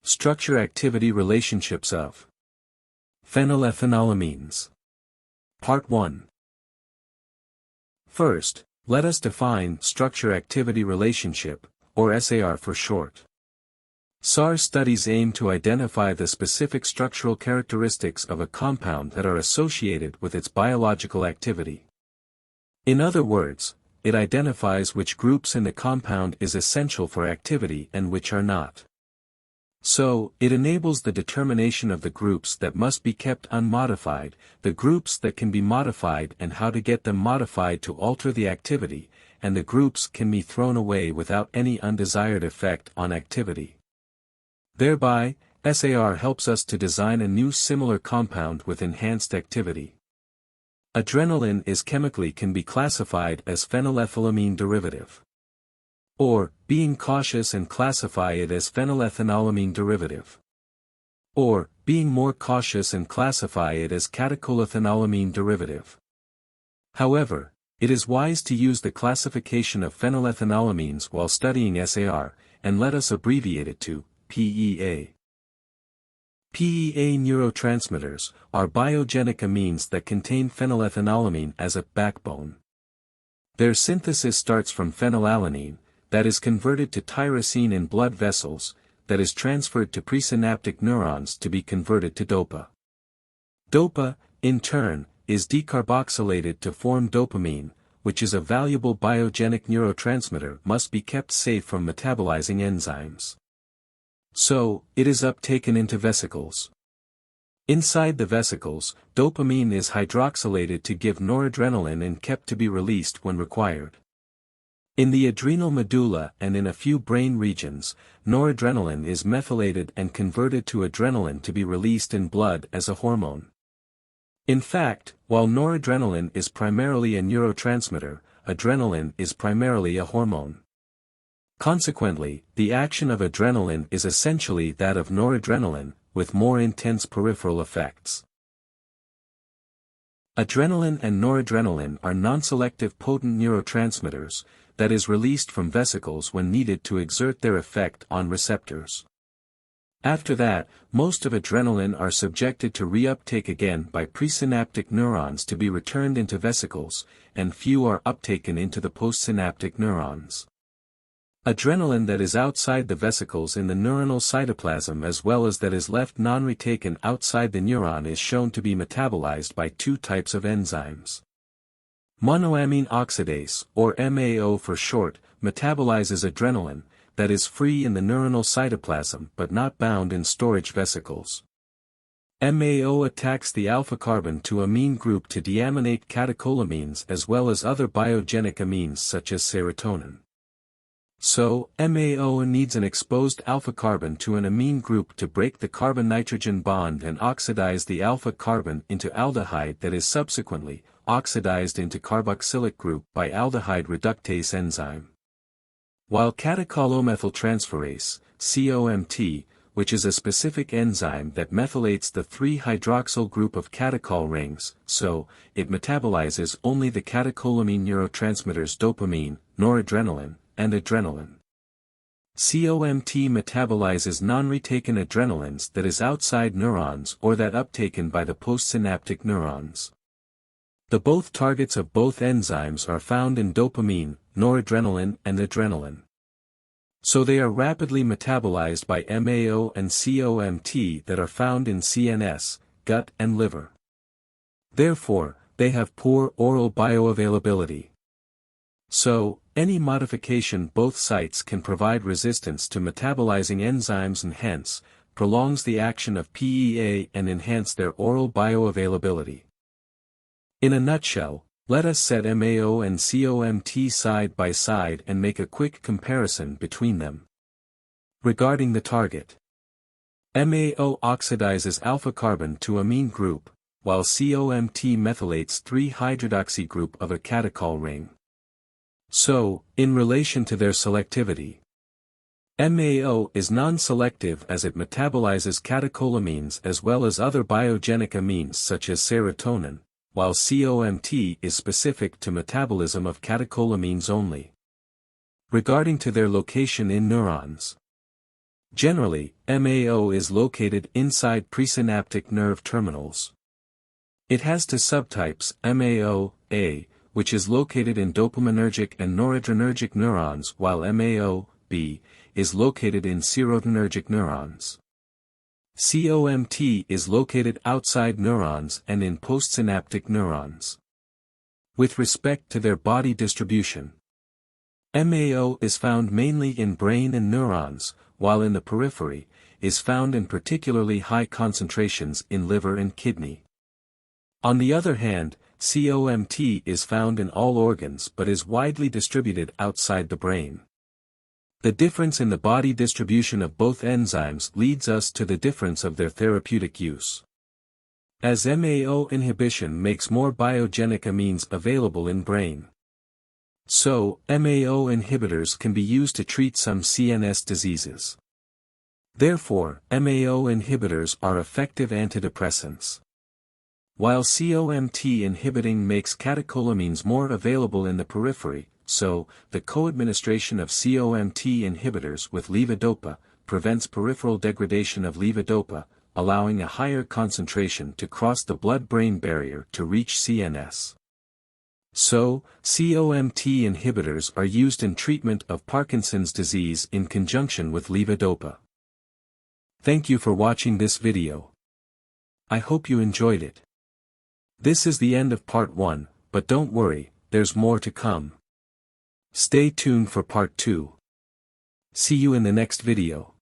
Structure-activity relationships of phenylethanolamines. Part 1. First, let us define structure-activity relationship, or SAR for short. SAR studies aim to identify the specific structural characteristics of a compound that are associated with its biological activity. In other words, it identifies which groups in the compound is essential for activity and which are not. So, it enables the determination of the groups that must be kept unmodified, the groups that can be modified and how to get them modified to alter the activity, and the groups can be thrown away without any undesired effect on activity. Thereby, SAR helps us to design a new similar compound with enhanced activity. Adrenaline can be classified as phenylethylamine derivative. Or, being cautious and classify it as phenylethanolamine derivative. Or, being more cautious and classify it as catecholethanolamine derivative. However, it is wise to use the classification of phenylethanolamines while studying SAR, and let us abbreviate it to PEA. PEA neurotransmitters are biogenic amines that contain phenylethanolamine as a backbone. Their synthesis starts from phenylalanine, that is converted to tyrosine in blood vessels, that is transferred to presynaptic neurons to be converted to DOPA. DOPA, in turn, is decarboxylated to form dopamine, which is a valuable biogenic neurotransmitter must be kept safe from metabolizing enzymes. So, it is uptaken into vesicles. Inside the vesicles, dopamine is hydroxylated to give noradrenaline and kept to be released when required. In the adrenal medulla and in a few brain regions, noradrenaline is methylated and converted to adrenaline to be released in blood as a hormone. In fact, while noradrenaline is primarily a neurotransmitter, adrenaline is primarily a hormone. Consequently, the action of adrenaline is essentially that of noradrenaline, with more intense peripheral effects. Adrenaline and noradrenaline are non-selective potent neurotransmitters, that is released from vesicles when needed to exert their effect on receptors. After that, most of adrenaline are subjected to reuptake again by presynaptic neurons to be returned into vesicles, and few are uptaken into the postsynaptic neurons. Adrenaline that is outside the vesicles in the neuronal cytoplasm as well as that is left non-retaken outside the neuron is shown to be metabolized by two types of enzymes. Monoamine oxidase, or MAO for short, metabolizes adrenaline, that is free in the neuronal cytoplasm but not bound in storage vesicles. MAO attacks the alpha-carbon to amine group to deaminate catecholamines as well as other biogenic amines such as serotonin. So, MAO needs an exposed alpha-carbon to an amine group to break the carbon-nitrogen bond and oxidize the alpha-carbon into aldehyde that is subsequently oxidized into carboxylic group by aldehyde reductase enzyme. While catechol-O-methyltransferase, COMT, which is a specific enzyme that methylates the 3-hydroxyl group of catechol rings, so, it metabolizes only the catecholamine neurotransmitters dopamine, noradrenaline, and adrenaline. COMT metabolizes non-retaken adrenalines that is outside neurons or that uptaken by the postsynaptic neurons. The both targets of both enzymes are found in dopamine, noradrenaline and adrenaline. So they are rapidly metabolized by MAO and COMT that are found in CNS, gut and liver. Therefore, they have poor oral bioavailability. So, any modification both sites can provide resistance to metabolizing enzymes and hence, prolongs the action of PEA and enhance their oral bioavailability. In a nutshell, let us set MAO and COMT side by side and make a quick comparison between them. Regarding the target, MAO oxidizes alpha-carbon to amine group, while COMT methylates 3-hydroxy group of a catechol ring. So, in relation to their selectivity, MAO is non-selective as it metabolizes catecholamines as well as other biogenic amines such as serotonin, while COMT is specific to metabolism of catecholamines only. Regarding to their location in neurons, Generally, MAO is located inside presynaptic nerve terminals. It has two subtypes, MAO-A, which is located in dopaminergic and noradrenergic neurons, while MAO-B is located in serotonergic neurons. COMT is located outside neurons and in postsynaptic neurons. With respect to their body distribution, MAO is found mainly in brain and neurons, while in the periphery, is found in particularly high concentrations in liver and kidney. On the other hand, COMT is found in all organs but is widely distributed outside the brain. The difference in the body distribution of both enzymes leads us to the difference of their therapeutic use. As MAO inhibition makes more biogenic amines available in brain, so MAO inhibitors can be used to treat some CNS diseases. Therefore, MAO inhibitors are effective antidepressants. While COMT inhibiting makes catecholamines more available in the periphery, so, the co-administration of COMT inhibitors with levodopa prevents peripheral degradation of levodopa, allowing a higher concentration to cross the blood-brain barrier to reach CNS. So, COMT inhibitors are used in treatment of Parkinson's disease in conjunction with levodopa. Thank you for watching this video. I hope you enjoyed it. This is the end of part 1, but don't worry, there's more to come. Stay tuned for part 2. See you in the next video.